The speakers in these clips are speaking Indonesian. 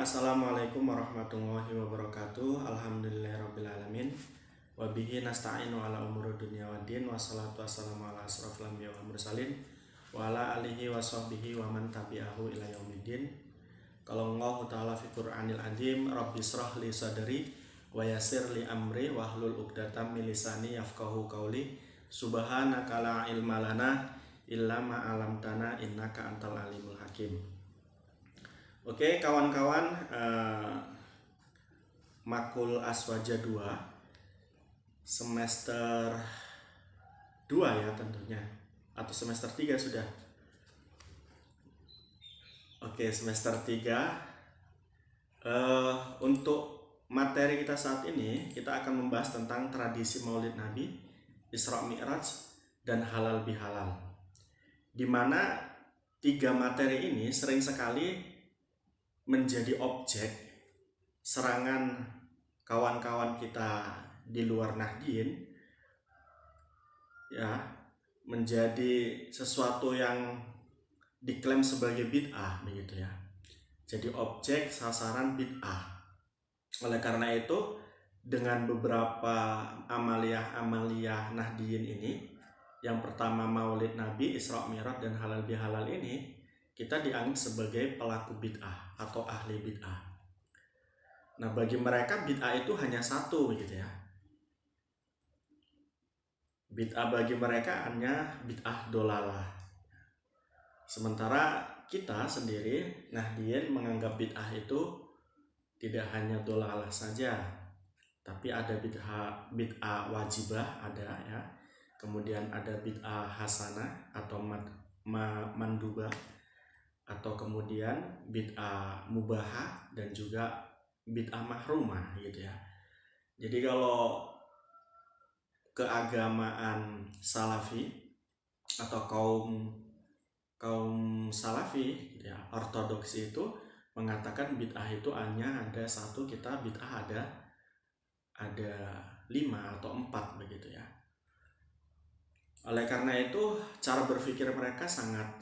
Assalamualaikum warahmatullahi wabarakatuh. Alhamdulillahirrabbilalamin. Wabihi nasta'inu ala umuri dunia waddin. Wassalatu wassalamu ala asrafil anbiya wal mursalin wa ala alihi wa sahbihi wa man tabi'ahu ila yaumiddin. Kalau Allah ta'ala fi Qur'anil azim, Rabbi shrah li sadri wa yassir li amri wahlul 'uqdatam min lisani yafqahu qawli. Subhanaka la ilma lana illa ma 'allamtana innaka antal alimul hakim. Oke kawan-kawan, Makul Aswaja 2 semester 2 ya tentunya, atau semester 3 sudah. Oke, semester 3. Untuk materi kita saat ini, kita akan membahas tentang tradisi Maulid Nabi, Isra Mi'raj, dan halal bihalal, dimana 3 materi ini sering sekali menjadi objek serangan kawan-kawan kita di luar Nahdien, ya, menjadi sesuatu yang diklaim sebagai bid'ah begitu ya. Jadi objek sasaran bid'ah. Oleh karena itu, dengan beberapa amaliyah Nahdien ini, yang pertama Maulid Nabi, Isra Mi'raj, dan halal bihalal ini, kita dianggap sebagai pelaku bid'ah atau ahli bid'ah. Nah, bagi mereka bid'ah itu hanya satu gitu ya. Bid'ah bagi mereka hanya bid'ah dolalah. Sementara kita sendiri, Nahdien, menganggap bid'ah itu tidak hanya dolalah saja, tapi ada bid'ah wajibah ada ya. Kemudian ada bid'ah hasanah atau mandubah, atau kemudian bid'ah mubahah, dan juga bid'ah mahrumah gitu ya. Jadi kalau keagamaan Salafi atau kaum Salafi ya, ortodoksi, itu mengatakan bid'ah itu hanya ada satu, kita bid'ah ada 5 atau 4 begitu ya. Oleh karena itu, cara berpikir mereka sangat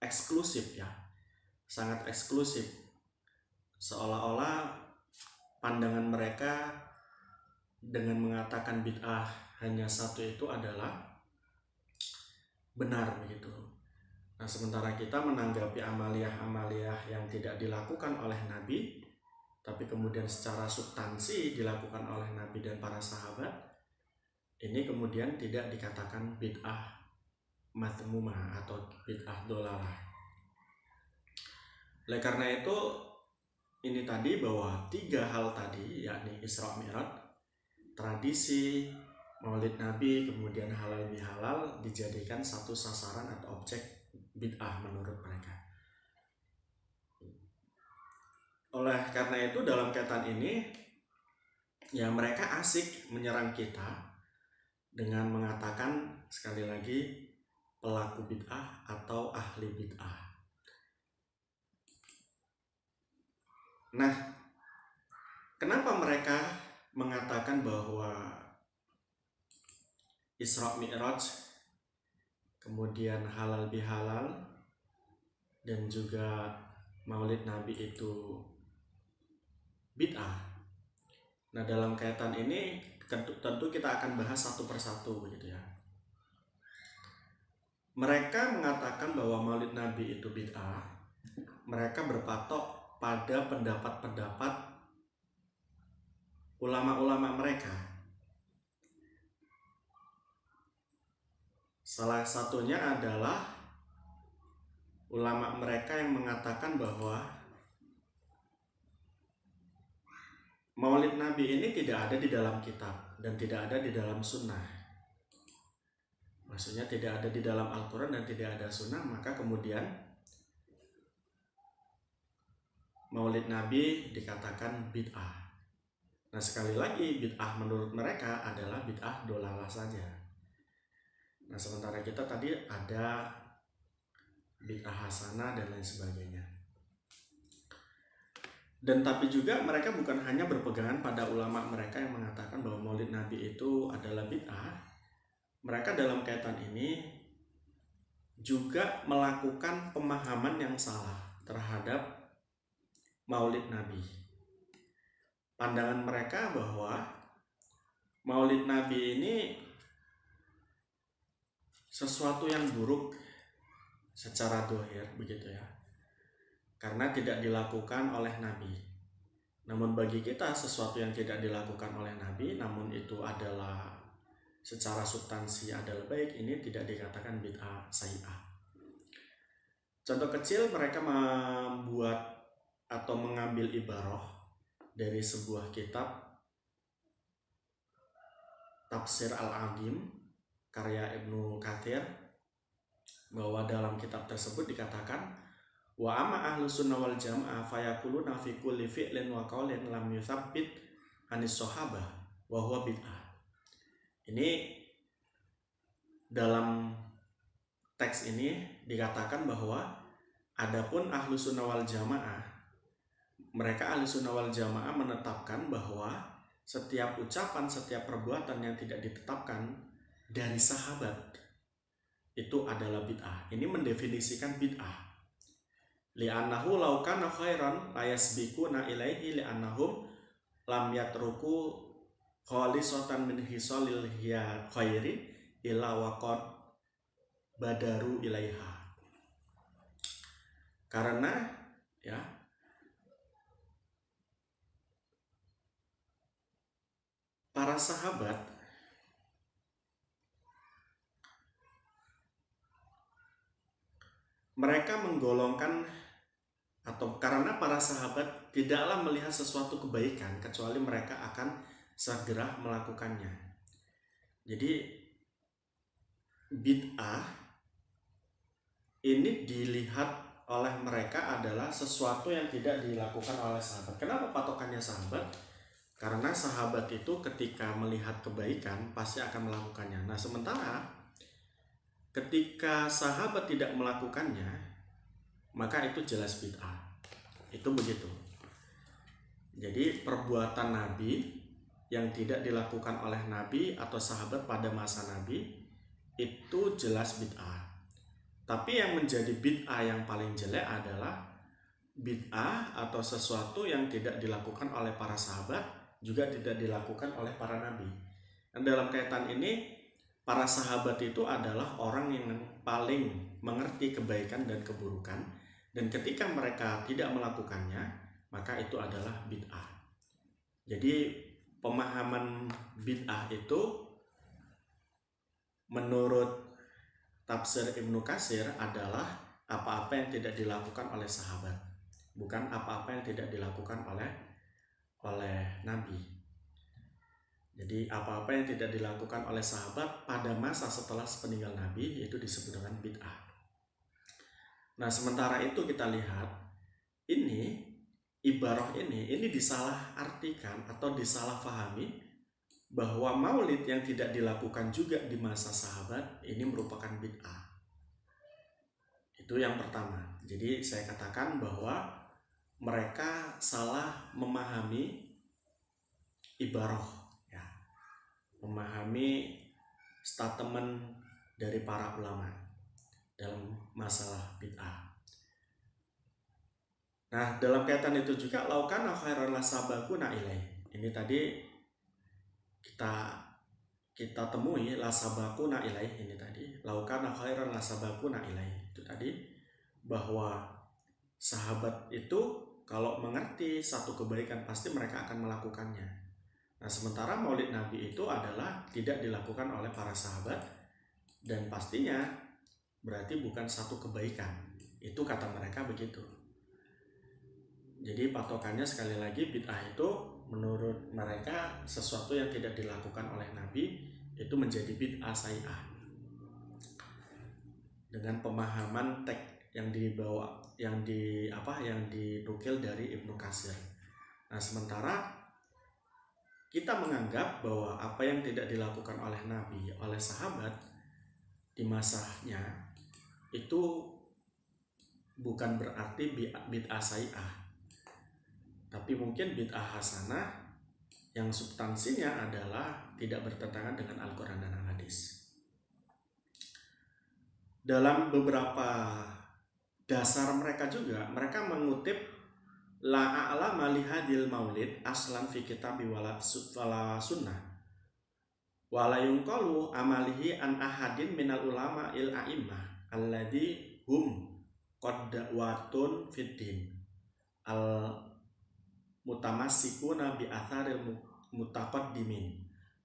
eksklusif ya, sangat eksklusif. Seolah-olah pandangan mereka dengan mengatakan bid'ah hanya satu itu adalah benar begitu. Nah, sementara kita menanggapi amaliyah yang tidak dilakukan oleh Nabi, tapi kemudian secara substansi dilakukan oleh Nabi dan para sahabat, ini kemudian tidak dikatakan bid'ah mazmumah atau bid'ah dolalah. Oleh karena itu, ini tadi bahwa 3 hal tadi, yakni Isra Mi'raj, tradisi Maulid Nabi, kemudian halal bihalal, dijadikan satu sasaran atau objek bid'ah menurut mereka. Oleh karena itu, dalam kaitan ini ya, mereka asik menyerang kita dengan mengatakan, sekali lagi, pelaku bid'ah atau ahli bid'ah. Nah, kenapa mereka mengatakan bahwa Isra Mi'raj, kemudian halal bihalal, dan juga Maulid Nabi itu bid'ah? Nah, dalam kaitan ini tentu kita akan bahas satu persatu begitu ya. Mereka mengatakan bahwa Maulid Nabi itu bid'ah. Mereka berpatok pada pendapat-pendapat ulama-ulama mereka. Salah satunya adalah ulama mereka yang mengatakan bahwa Maulid Nabi ini tidak ada di dalam kitab dan tidak ada di dalam sunnah. Maksudnya tidak ada di dalam Al-Quran dan tidak ada sunnah, maka kemudian Maulid Nabi dikatakan bid'ah. Nah, sekali lagi, bid'ah menurut mereka adalah bid'ah dolalah saja. Nah, sementara kita tadi ada bid'ah hasanah dan lain sebagainya. Dan tapi juga mereka bukan hanya berpegangan pada ulama mereka yang mengatakan bahwa Maulid Nabi itu adalah bid'ah. Mereka dalam kaitan ini juga melakukan pemahaman yang salah terhadap Maulid Nabi. Pandangan mereka bahwa Maulid Nabi ini sesuatu yang buruk secara dohir, begitu ya, karena tidak dilakukan oleh Nabi. Namun bagi kita sesuatu yang tidak dilakukan oleh Nabi, namun itu adalah secara substansi adalah baik, ini tidak dikatakan bid'ah sayyi'ah. Contoh kecil, mereka membuat atau mengambil ibarah dari sebuah kitab Tafsir Al-Agim karya Ibnu Katsir, bahwa dalam kitab tersebut dikatakan wa amma ahlus sunnah wal jamaah fayaquluna fi kulli fi'lin wa qaulin lam yutsabbit anis sahabah wa huwa bid'ah. Ini dalam teks ini dikatakan bahwa adapun ahlus sunnah wal jamaah, mereka ahlus sunnah wal jamaah menetapkan bahwa setiap ucapan, setiap perbuatan yang tidak ditetapkan dari sahabat itu adalah bid'ah. Ini mendefinisikan bid'ah. Li'annahu law kana khairan la yasbiquna ilaihi li'annahum lam yatruku khalisatan min hisalil khairi illa waqad badaru ilaiha. Karena ya, para sahabat mereka menggolongkan, atau karena para sahabat tidaklah melihat sesuatu kebaikan kecuali mereka akan segera melakukannya. Jadi bid'ah ini dilihat oleh mereka adalah sesuatu yang tidak dilakukan oleh sahabat. Kenapa patokannya sahabat? Karena sahabat itu ketika melihat kebaikan pasti akan melakukannya. Nah, sementara ketika sahabat tidak melakukannya, maka itu jelas bid'ah. Itu begitu. Jadi perbuatan Nabi yang tidak dilakukan oleh Nabi atau sahabat pada masa Nabi itu jelas bid'ah. Tapi yang menjadi bid'ah yang paling jelek adalah bid'ah atau sesuatu yang tidak dilakukan oleh para sahabat, juga tidak dilakukan oleh para nabi. Dan dalam kaitan ini, para sahabat itu adalah orang yang paling mengerti kebaikan dan keburukan, dan ketika mereka tidak melakukannya, maka itu adalah bid'ah. Jadi pemahaman bid'ah itu menurut tafsir Ibnu Katsir adalah apa-apa yang tidak dilakukan oleh sahabat, bukan apa-apa yang tidak dilakukan oleh Nabi. Jadi apa-apa yang tidak dilakukan oleh sahabat pada masa setelah sepeninggal Nabi itu disebut dengan bid'ah. Nah, sementara itu kita lihat ini ibarah ini disalah-artikan atau disalahfahami bahwa maulid yang tidak dilakukan juga di masa sahabat ini merupakan bid'ah. Itu yang pertama. Jadi saya katakan bahwa mereka salah memahami ibarah, ya, memahami statement dari para ulama dalam masalah bid'ah. Nah, dalam kaitan itu juga laukana khairan lasabakuna ilaih. Ini tadi kita temui lasabakuna ilaih ini tadi. Laukana khairan lasabakuna ilaih. Itu tadi bahwa sahabat itu kalau mengerti satu kebaikan pasti mereka akan melakukannya. Nah, sementara maulid Nabi itu adalah tidak dilakukan oleh para sahabat dan pastinya berarti bukan satu kebaikan. Itu kata mereka begitu. Jadi patokannya sekali lagi bid'ah itu menurut mereka sesuatu yang tidak dilakukan oleh Nabi itu menjadi bid'ah sayyi'ah. Dengan pemahaman teks yang dibawa yang dinukil dari Ibnu Katsir. Nah, sementara kita menganggap bahwa apa yang tidak dilakukan oleh Nabi, oleh sahabat di masanya itu bukan berarti bid'ah sayyi'ah, tapi mungkin bid'ah hasanah yang substansinya adalah tidak bertentangan dengan Al-Quran dan Al-Hadis. dalam beberapa dasar mereka juga, mereka mengutip la a'lama lihadil maulid aslan fi kitabi wala sunnah wala yunqalu amalihi an ahadin minal ulama il a'immah alladhi hum qadwatun fiddin al mutamassikuna bi atharil mutaqaddimin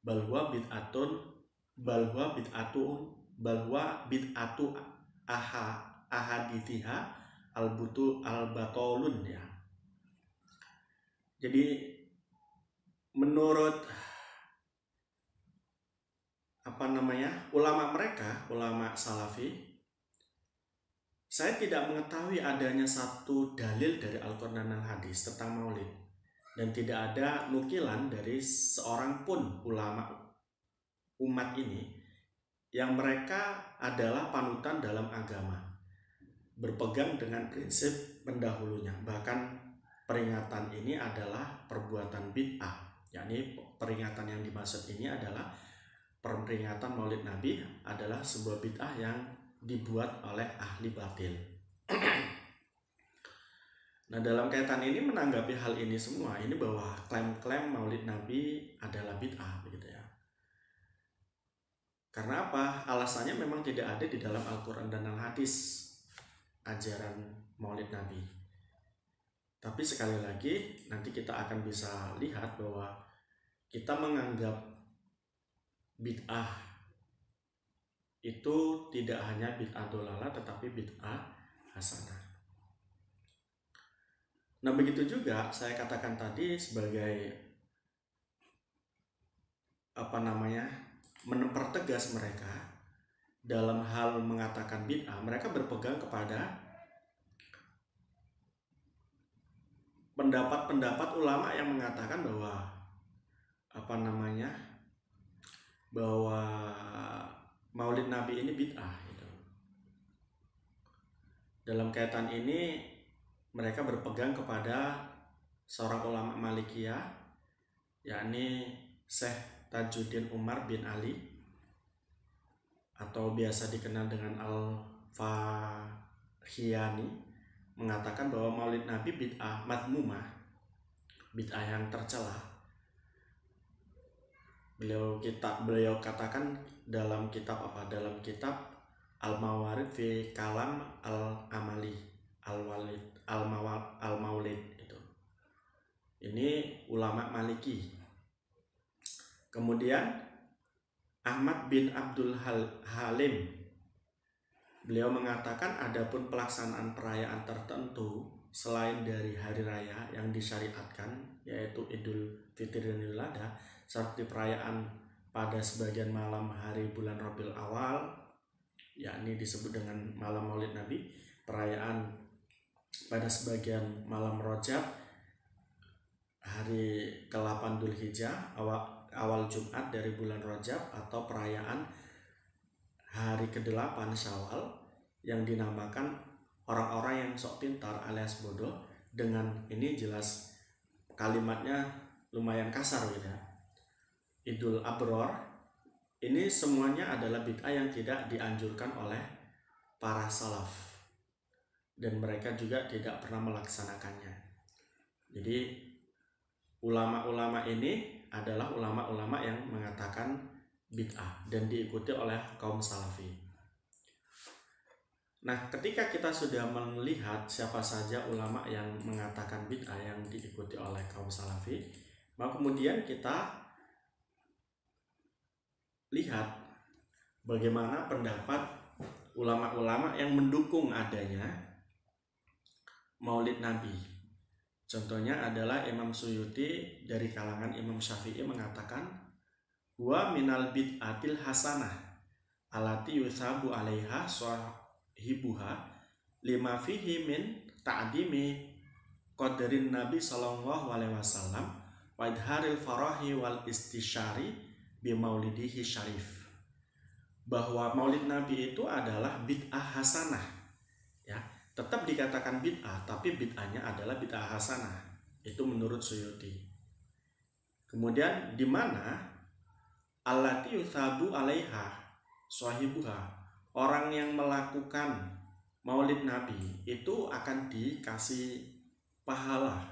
bal huwa bid'atu ahadithiha al batolun ya. Jadi menurut ulama mereka, ulama salafi, saya tidak mengetahui adanya satu dalil dari Al-Quran dan Hadis tentang maulid, dan tidak ada nukilan dari seorang pun ulama umat ini yang mereka adalah panutan dalam agama, berpegang dengan prinsip pendahulunya. Bahkan peringatan ini adalah perbuatan bid'ah, yakni peringatan yang dimaksud ini adalah peringatan Maulid Nabi adalah sebuah bid'ah yang dibuat oleh ahli batil. Nah, dalam kaitan ini menanggapi hal ini semua, ini bahwa klaim-klaim Maulid Nabi adalah bid'ah begitu ya. Karena apa? Alasannya memang tidak ada di dalam Al-Quran dan Al-Hadis ajaran Maulid Nabi. Tapi sekali lagi nanti kita akan bisa lihat bahwa kita menganggap bid'ah itu tidak hanya bid'ah dolalah tetapi bid'ah hasanah. Nah, begitu juga saya katakan tadi sebagai mempertegas mereka dalam hal mengatakan bid'ah, mereka berpegang kepada pendapat-pendapat ulama yang mengatakan bahwa bahwa Maulid Nabi ini bid'ah gitu. Dalam kaitan ini mereka berpegang kepada seorang ulama Malikiyah, yakni Syekh Tajuddin Umar bin Ali atau biasa dikenal dengan Al-Fahiyani, mengatakan bahwa Maulid Nabi bid'ah madmumah, bid'ah yang tercela. Beliau katakan dalam kitab Al-Mawarid fi Kalam Al-Amali Al-Maulid itu. Ini ulama Maliki. Kemudian Ahmad bin Abdul Halim, beliau mengatakan adapun pelaksanaan perayaan tertentu selain dari hari raya yang disyariatkan, yaitu Idul Fitri dan Idul Adha, seperti perayaan pada sebagian malam hari bulan Rabiul Awal, yakni disebut dengan malam Maulid Nabi, perayaan pada sebagian malam Rajab, hari ke-8 Dzulhijjah, awal Jumat dari bulan Rajab, atau perayaan hari ke-8 Syawal yang dinamakan orang-orang yang sok pintar alias bodoh. Dengan ini jelas kalimatnya lumayan kasar gitu ya. Idul Abror, ini semuanya adalah bid'ah yang tidak dianjurkan oleh para salaf dan mereka juga tidak pernah melaksanakannya. Jadi ulama-ulama ini adalah ulama-ulama yang mengatakan bid'ah dan diikuti oleh kaum salafi. Nah, ketika kita sudah melihat siapa saja ulama yang mengatakan bid'ah yang diikuti oleh kaum salafi, maka kemudian kita lihat bagaimana pendapat ulama-ulama yang mendukung adanya Maulid Nabi. Contohnya adalah Imam Suyuti dari kalangan Imam Syafi'i mengatakan wa minal bid'atil hasanah alati yusabu alaiha hibuha lima fihi min ta'dimi qadrin Nabi sallallahu alaihi wasallam wa idharil farahi wal istisyari bi maulidihi syarif. Bahwa Maulid Nabi itu adalah bid'ah hasanah ya, tetap dikatakan bid'ah tapi bid'ahnya adalah bid'ah hasanah. Itu menurut Suyuti. Kemudian di mana allati yuthabu alaiha sahibuha, orang yang melakukan maulid Nabi itu akan dikasih pahala.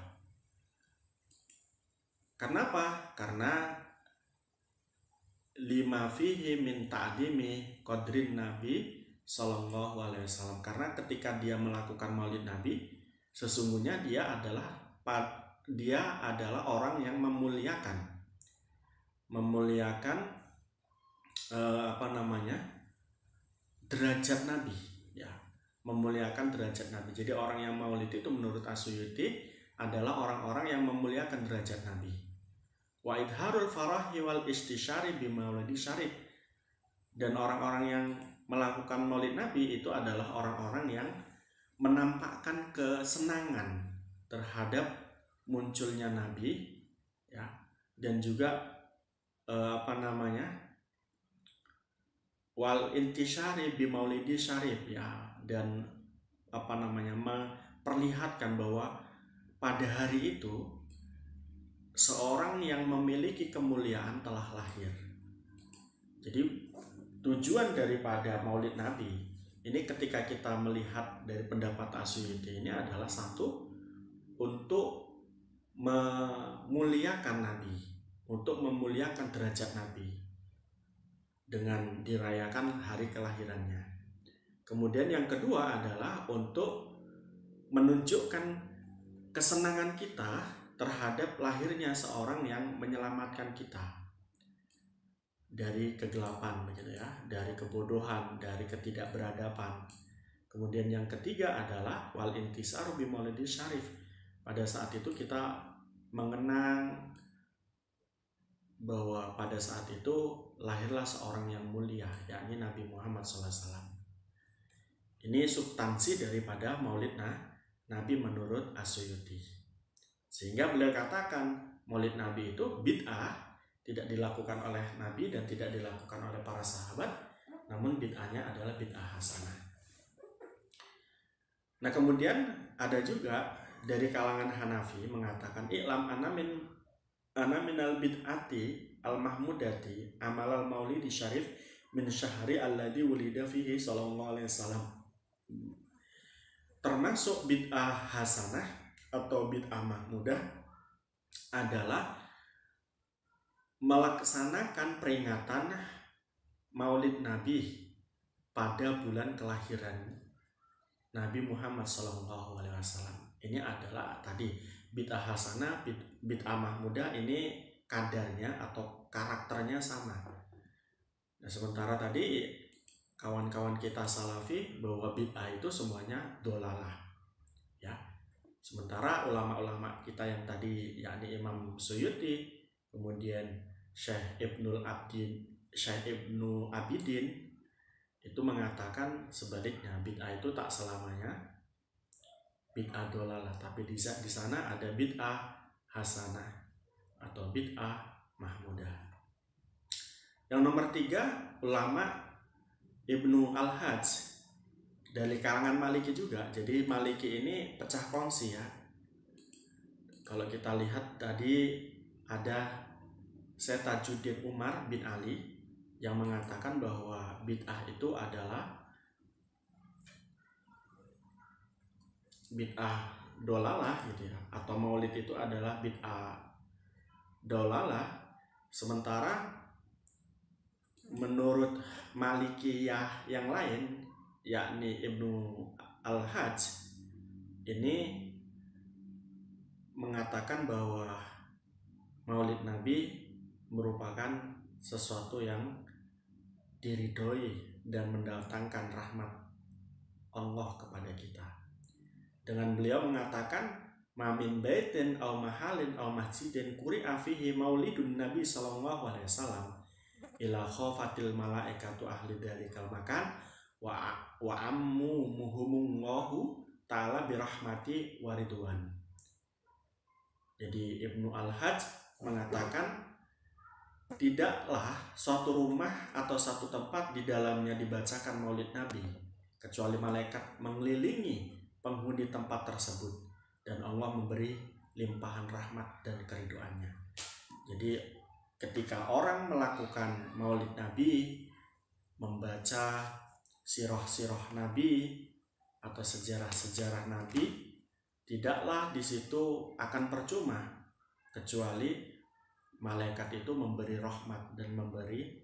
Kenapa? Karena lima fihi min ta'dimi qadrin Nabi Sallallahu Alaihi Wasallam. Karena ketika dia melakukan maulid Nabi, sesungguhnya dia adalah orang yang memuliakan derajat Nabi, ya, memuliakan derajat Nabi. Jadi orang yang maulid itu menurut As-Suyuti adalah orang-orang yang memuliakan derajat Nabi. Wa idharul farahi wal istisyari bi maulidi syarif. Dan orang-orang yang melakukan maulid Nabi itu adalah orang-orang yang menampakkan kesenangan terhadap munculnya Nabi, ya, dan juga wal intisyari bi maulidi syarif, ya, dan memperlihatkan bahwa pada hari itu seorang yang memiliki kemuliaan telah lahir. Jadi tujuan daripada maulid Nabi ini, ketika kita melihat dari pendapat As-Suyuti ini, adalah satu, untuk memuliakan Nabi, untuk memuliakan derajat Nabi dengan dirayakan hari kelahirannya. Kemudian yang kedua adalah untuk menunjukkan kesenangan kita terhadap lahirnya seorang yang menyelamatkan kita dari kegelapan, begitu ya, dari kebodohan, dari ketidakberadaban. Kemudian yang ketiga adalah wal intisaru bi maulidi syarif. Pada saat itu kita mengenang bahwa pada saat itu lahirlah seorang yang mulia, yakni Nabi Muhammad SAW. Ini substansi daripada maulid Nabi menurut As-Suyuti. Sehingga beliau katakan maulid Nabi itu bid'ah, tidak dilakukan oleh Nabi dan tidak dilakukan oleh para sahabat, namun bid'ahnya adalah bid'ah hasanah. Nah, kemudian ada juga dari kalangan Hanafi mengatakan i'lam ana minal bid'ati al-mahmudati amal al-maulidi syarif min syahri alladhi wulida fihi sallallahu alaihi wasallam. Termasuk bid'ah hasanah atau bid'ah mahmudah adalah melaksanakan peringatan maulid Nabi pada bulan kelahiran Nabi Muhammad SAW. Ini adalah tadi bid'ah hasanah, bid'ah mahmudah, ini kadarnya atau karakternya sama. Nah, sementara tadi kawan-kawan kita Salafi bahwa bid'ah itu semuanya dolalah, ya. Sementara ulama-ulama kita yang tadi, yakni Imam Suyuti, kemudian Syekh Ibnu Abidin itu mengatakan sebaliknya, bid'ah itu tak selamanya bid'ah dolalah, tapi di sana ada bid'ah hasanah atau bid'ah mahmudah. Yang nomor 3, ulama Ibnu Al-Hajj dari kalangan Maliki juga. Jadi Maliki ini pecah kongsi, ya. Kalau kita lihat tadi ada Syekh Tajuddin Umar bin Ali yang mengatakan bahwa bid'ah itu adalah bid'ah dolalah, gitu ya, atau maulid itu adalah bid'ah dolalah. Sementara menurut Malikiyah yang lain, yakni Ibnu Al-Hajj, ini mengatakan bahwa maulid Nabi merupakan sesuatu yang diridhoi dan mendatangkan rahmat Allah kepada kita. Dengan beliau mengatakan mamin baitin aw mahalin aw masjidin quri'a fihi maulidun Nabi sallallahu alaihi wasallam ila khafatil malaikatu ahli dalikal makan wa ammu muhumullahu ta'ala birahmati waridwan. Jadi Ibnu Al-Hajj mengatakan tidaklah suatu rumah atau satu tempat di dalamnya dibacakan maulid Nabi kecuali malaikat mengelilingi penghuni tempat tersebut dan Allah memberi limpahan rahmat dan keriduannya. Jadi ketika orang melakukan maulid Nabi, membaca sirah-sirah Nabi atau sejarah-sejarah Nabi, tidaklah di situ akan percuma kecuali malaikat itu memberi rahmat dan memberi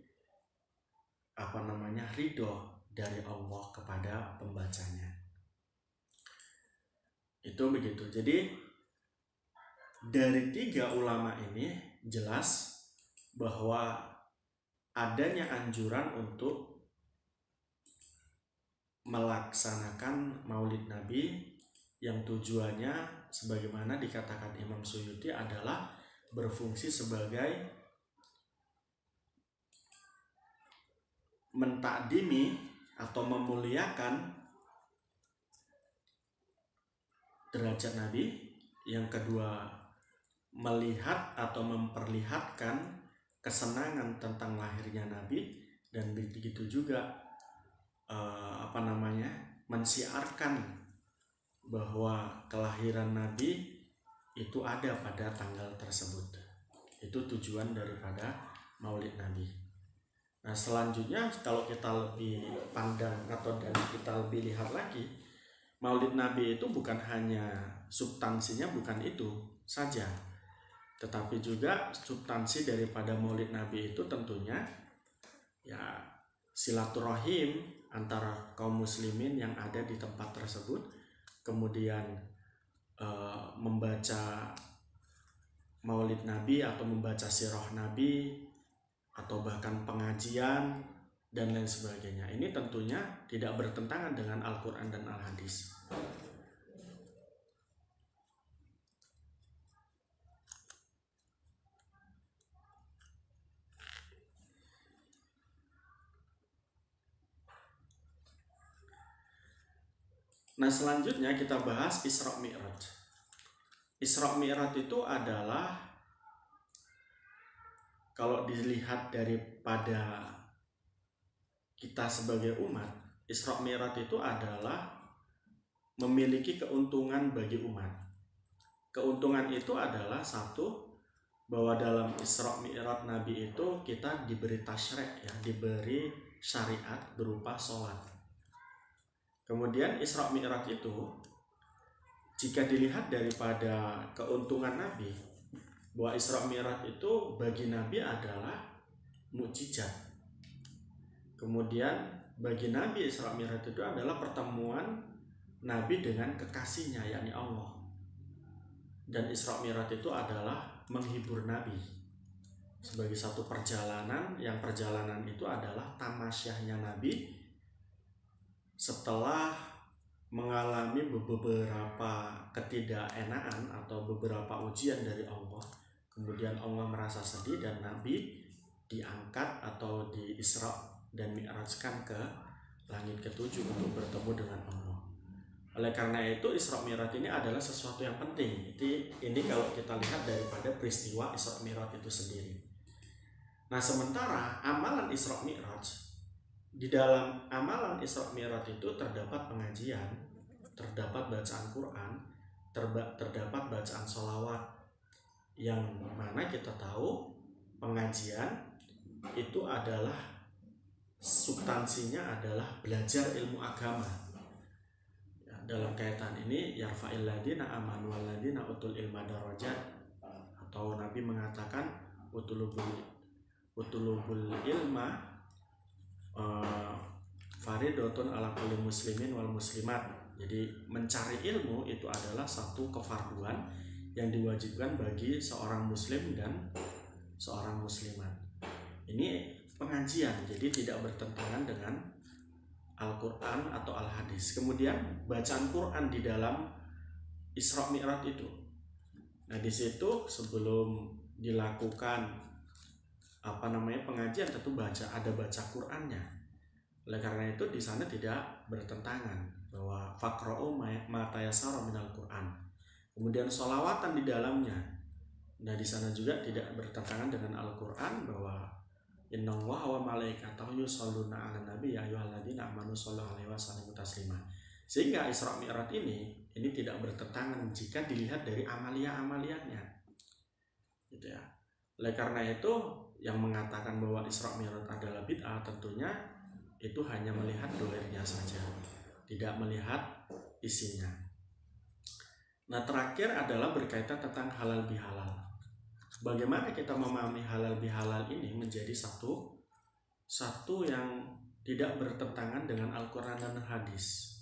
ridho dari Allah kepada pembacanya. Itu begitu. Jadi dari 3 ulama ini jelas bahwa adanya anjuran untuk melaksanakan Maulid Nabi yang tujuannya sebagaimana dikatakan Imam Suyuti adalah berfungsi sebagai mentakdimi atau memuliakan derajat Nabi. Yang kedua, melihat atau memperlihatkan kesenangan tentang lahirnya Nabi, dan begitu juga mensiarkan bahwa kelahiran Nabi itu ada pada tanggal tersebut. Itu tujuan daripada Maulid Nabi. Nah, selanjutnya kalau kita lebih pandang atau dan kita lebih lihat lagi, Maulid Nabi itu bukan hanya substansinya, bukan itu saja, tetapi juga substansi daripada Maulid Nabi itu tentunya ya silaturahim antara kaum muslimin yang ada di tempat tersebut, kemudian membaca Maulid Nabi atau membaca sirah Nabi atau bahkan pengajian dan lain sebagainya. Ini tentunya tidak bertentangan dengan Al-Quran dan Al-Hadis. Nah, selanjutnya kita bahas Isra Mi'raj. Isra Mi'raj itu adalah, kalau dilihat daripada kita sebagai umat, Isra Mi'raj itu adalah memiliki keuntungan bagi umat. Keuntungan itu adalah satu, bahwa dalam Isra Mi'raj Nabi itu kita diberi tasyri', diberi syariat berupa sholat. Kemudian Isra Mi'raj itu jika dilihat daripada keuntungan Nabi, bahwa Isra Mi'raj itu bagi Nabi adalah mukjizat. Kemudian bagi Nabi Isra Mi'raj itu adalah pertemuan Nabi dengan kekasihnya, yakni Allah. Dan Isra Mi'raj itu adalah menghibur Nabi sebagai satu perjalanan, yang perjalanan itu adalah tamasyahnya Nabi setelah mengalami beberapa ketidakenaan atau beberapa ujian dari Allah. Kemudian Allah merasa sedih dan Nabi diangkat atau diisra dan mi'rajkan ke langit ke-7 untuk bertemu dengan Allah. Oleh karena itu Isra Mi'raj ini adalah sesuatu yang penting. Ini kalau kita lihat daripada peristiwa Isra Mi'raj itu sendiri. Nah, sementara amalan Isra Mi'raj, di dalam amalan Isra Mi'raj itu terdapat pengajian, terdapat bacaan Quran, terdapat bacaan sholawat, yang mana kita tahu pengajian itu adalah substansinya adalah belajar ilmu agama. Dalam kaitan ini, yarfa'il ladina amanu wal ladina utul ilma darajat, atau Nabi mengatakan utulubul ilma faridotun ala kulli muslimin wal muslimat. Jadi mencari ilmu itu adalah satu kefarduan yang diwajibkan bagi seorang muslim dan seorang muslimat. Ini pengajian, jadi tidak bertentangan dengan Al-Quran atau Al-Hadis. Kemudian bacaan Quran di dalam Isra Mi'raj itu. Nah, di situ sebelum dilakukan pengajian tentu ada baca Qurannya. Oleh karena itu di sana tidak bertentangan bahwa faqra'u ma tayassara minal Quran. Kemudian sholawatan di dalamnya. Nah, di sana juga tidak bertentangan dengan Al-Quran bahwa innallaha wa malaikatahu yusholluna 'alan nabi ya ayyuhalladzina amanu shollu 'alaihi wa sallimu taslima. Sehingga Isra Mi'raj ini tidak bertentangan jika dilihat dari amalia-amaliahnya. Gitu ya. Oleh karena itu yang mengatakan bahwa Isra Mi'raj adalah bid'ah, tentunya itu hanya melihat dohirnya saja, tidak melihat isinya. Nah, terakhir adalah berkaitan tentang halal bihalal. Bagaimana kita memahami halal bihalal ini menjadi satu yang tidak bertentangan dengan Al-Quran dan hadis,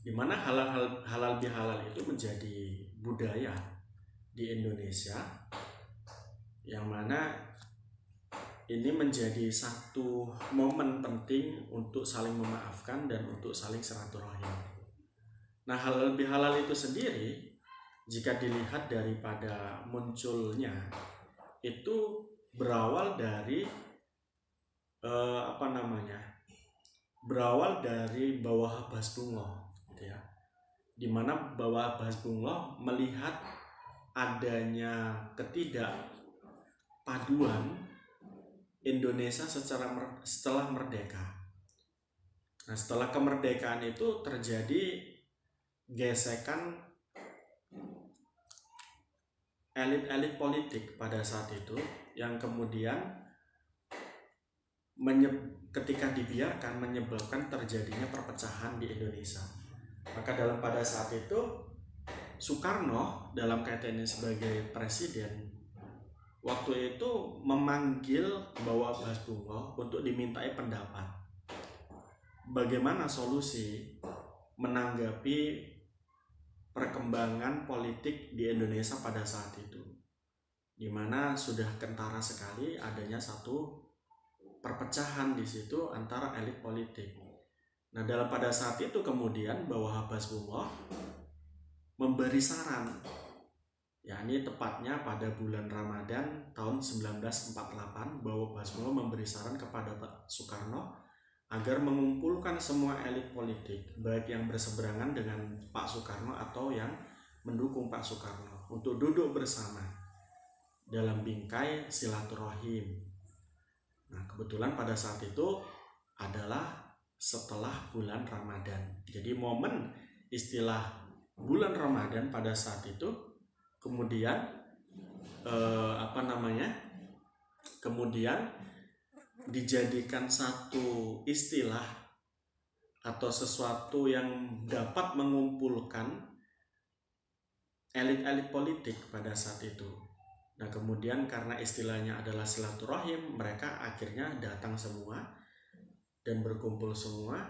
di mana halal bihalal itu menjadi budaya di Indonesia, yang mana ini menjadi satu momen penting untuk saling memaafkan dan untuk saling silaturahim. Nah, halal bihalal itu sendiri, jika dilihat daripada munculnya, itu berawal dari berawal dari Bawah Basbungoh, gitu ya. Dimana Bawah Basbungoh melihat adanya ketidakpaduan Indonesia setelah merdeka. Nah, setelah kemerdekaan itu terjadi gesekan elit-elit politik pada saat itu, yang kemudian ketika dibiarkan menyebabkan terjadinya perpecahan di Indonesia. Maka pada saat itu Soekarno dalam kaitannya sebagai presiden waktu itu memanggil Bawah Basbungoh untuk dimintai pendapat bagaimana solusi menanggapi perkembangan politik di Indonesia pada saat itu, di mana sudah kentara sekali adanya satu perpecahan di situ antara elit politik. Nah, pada saat itu kemudian Bawah Basbungoh memberi saran, yakni tepatnya pada bulan Ramadan tahun 1948, Bawah Basbungoh memberi saran kepada Pak Soekarno agar mengumpulkan semua elit politik, baik yang berseberangan dengan Pak Soekarno atau yang mendukung Pak Soekarno, untuk duduk bersama dalam bingkai silaturahim. Nah, kebetulan pada saat itu adalah setelah bulan Ramadan. Jadi momen istilah bulan Ramadan pada saat itu kemudian kemudian dijadikan satu istilah atau sesuatu yang dapat mengumpulkan elit-elit politik pada saat itu. Nah, kemudian karena istilahnya adalah silaturahim, mereka akhirnya datang semua dan berkumpul semua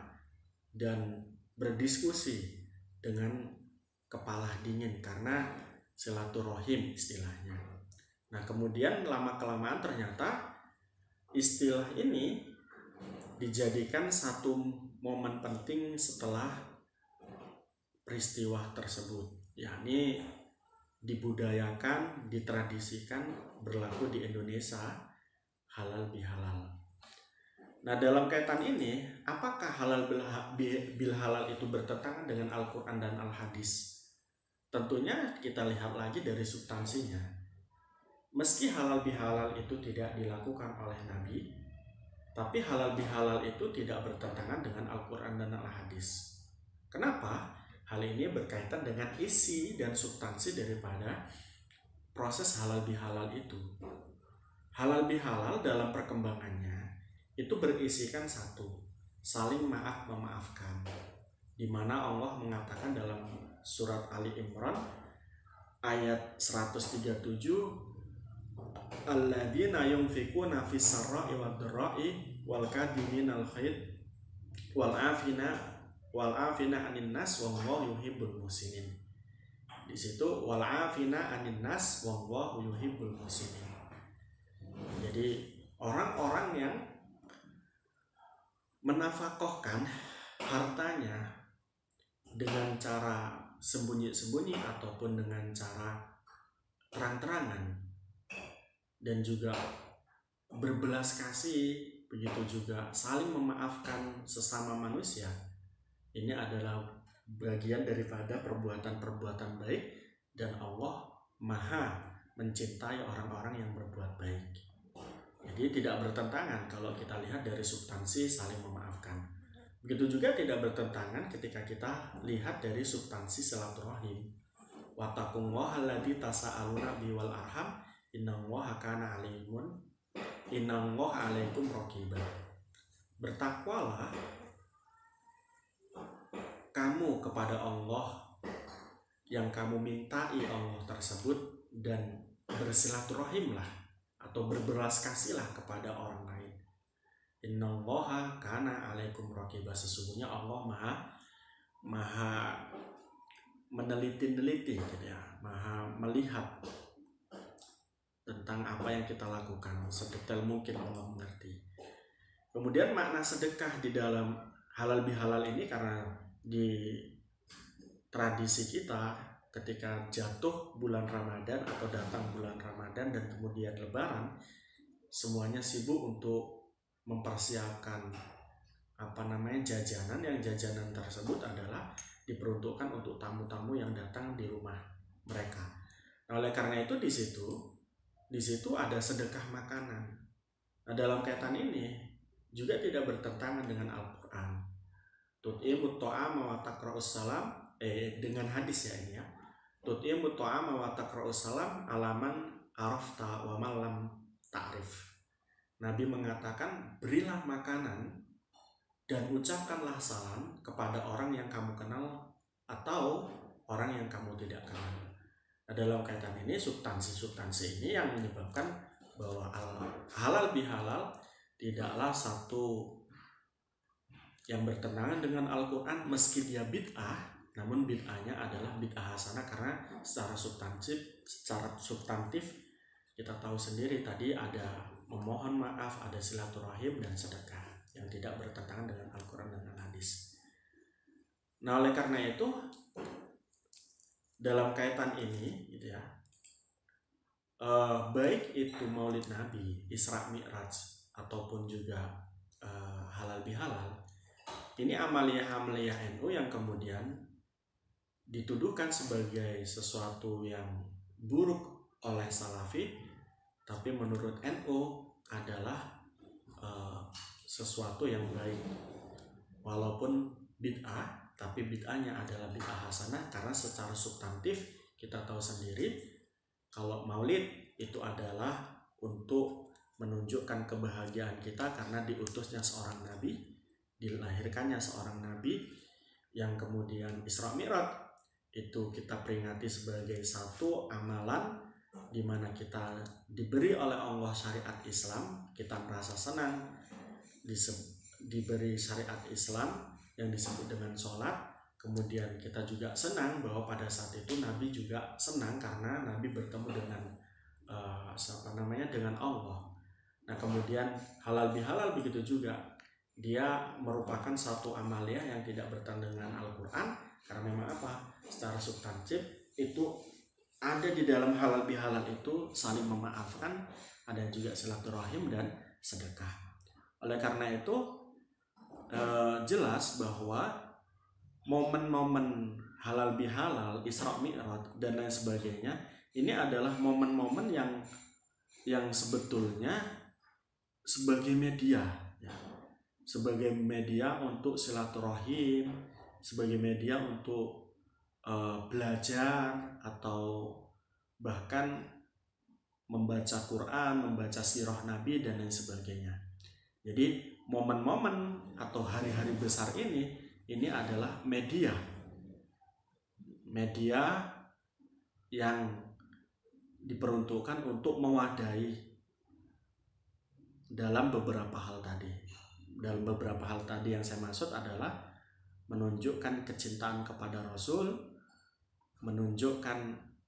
dan berdiskusi dengan kepala dingin karena silaturahim istilahnya. Nah, kemudian lama-kelamaan ternyata istilah ini dijadikan satu momen penting setelah peristiwa tersebut, yakni dibudayakan, ditradisikan berlaku di Indonesia halal bihalal. Nah, dalam kaitan ini, apakah halal bihalal itu bertentangan dengan Al-Quran dan Al-Hadis? Tentunya kita lihat lagi dari substansinya. Meski halal bihalal itu tidak dilakukan oleh Nabi, tapi halal bihalal itu tidak bertentangan dengan Al-Quran dan Al-Hadis. Kenapa? Hal ini berkaitan dengan isi dan substansi daripada proses halal bihalal itu. Halal bihalal dalam perkembangannya itu berisikan satu, saling memaafkan, di mana Allah mengatakan dalam surat Ali Imran ayat 137, alladzina yunfikuna fis sarra'i wad dharra'i wal kadhiminal ghaidh wal afina anin nas wallahu yuhibbul muhsinin. Di situ wal afina anin nas wallahu yuhibbul muhsinin. Jadi orang-orang yang menafkahkan hartanya dengan cara sembunyi-sembunyi ataupun dengan cara terang-terangan, dan juga berbelas kasih, begitu juga saling memaafkan sesama manusia, ini adalah bagian daripada perbuatan-perbuatan baik, dan Allah Maha mencintai orang-orang yang berbuat baik. Jadi tidak bertentangan kalau kita lihat dari substansi saling memaafkan. Begitu juga tidak bertentangan ketika kita lihat dari substansi silaturahim. Wattaqullaha alladzi tasaaluna bihi wal arham innallaha kana alaikum raqiba. bertakwalah kamu kepada Allah yang kamu mintai Allah tersebut, dan bersilaturahimlah atau berbelas kasihlah kepada orang lain. Innallaha kana alaikum raqibah, sesungguhnya Allah maha meneliti-neliti gitu ya, maha melihat tentang apa yang kita lakukan, sedetail mungkin Allah mengerti. Kemudian makna sedekah di dalam halal bihalal ini, karena di tradisi kita ketika jatuh bulan Ramadan atau datang bulan Ramadan dan kemudian Lebaran, semuanya sibuk untuk mempersiapkan jajanan, yang jajanan tersebut adalah diperuntukkan untuk tamu-tamu yang datang di rumah mereka. Nah, oleh karena itu di situ ada sedekah makanan. Nah, dalam kaitan ini juga tidak bertentangan dengan Al-Qur'an. Tut'imut ta'ama wa taqra'us salam, dengan hadis ya ini ya. Tut'imut ta'ama wa taqra'us salam alaman arafta wa man lam ta'rif. Nabi mengatakan, berilah makanan dan ucapkanlah salam kepada orang yang kamu kenal atau orang yang kamu tidak kenal. Nah, dalam kaitan ini substansi ini yang menyebabkan bahwa halal bihalal tidaklah satu yang bertentangan dengan Al-Quran, meski dia bid'ah, namun bid'ahnya adalah bid'ah hasanah, karena secara substantif kita tahu sendiri tadi ada memohon maaf, ada silaturahim dan sedekah yang tidak bertentangan dengan Al-Quran dan hadis. Nah, oleh karena itu dalam kaitan ini gitu ya, baik itu Maulid Nabi, Isra Mi'raj ataupun juga halal bihalal, ini amaliyah NU yang kemudian dituduhkan sebagai sesuatu yang buruk oleh Salafi, tapi menurut NU adalah sesuatu yang baik. Walaupun bid'ah, tapi bid'ahnya adalah bid'ah hasanah, karena secara substantif kita tahu sendiri kalau maulid itu adalah untuk menunjukkan kebahagiaan kita karena diutusnya seorang nabi, dilahirkannya seorang nabi, yang kemudian Isra Mi'raj itu kita peringati sebagai satu amalan di mana kita diberi oleh Allah syariat Islam, kita merasa senang diberi syariat Islam yang disebut dengan sholat. Kemudian kita juga senang bahwa pada saat itu Nabi juga senang karena Nabi bertemu dengan dengan Allah. Nah, kemudian halal bihalal begitu juga, dia merupakan satu amaliyah yang tidak bertentangan dengan Al-Quran, karena memang secara substantif itu ada di dalam halal bihalal itu saling memaafkan, ada juga silaturahim dan sedekah. Oleh karena itu jelas bahwa momen-momen halal bihalal, Isra Mi'raj dan lain sebagainya, ini adalah momen-momen yang sebetulnya sebagai media ya, sebagai media untuk silaturahim, sebagai media untuk belajar atau bahkan membaca Quran, membaca sirah Nabi dan lain sebagainya. Jadi momen-momen atau hari-hari besar ini adalah media yang diperuntukkan untuk mewadahi dalam beberapa hal tadi. Dalam beberapa hal tadi yang saya maksud adalah menunjukkan kecintaan kepada Rasul, menunjukkan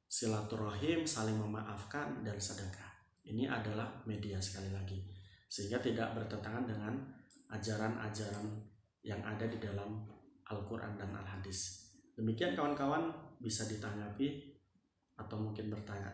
silaturahim, saling memaafkan, dan sedekah. Ini adalah media sekali lagi, sehingga tidak bertentangan dengan ajaran-ajaran yang ada di dalam Al-Quran dan Al-Hadis. Demikian kawan-kawan, bisa ditanggapi atau mungkin bertanya.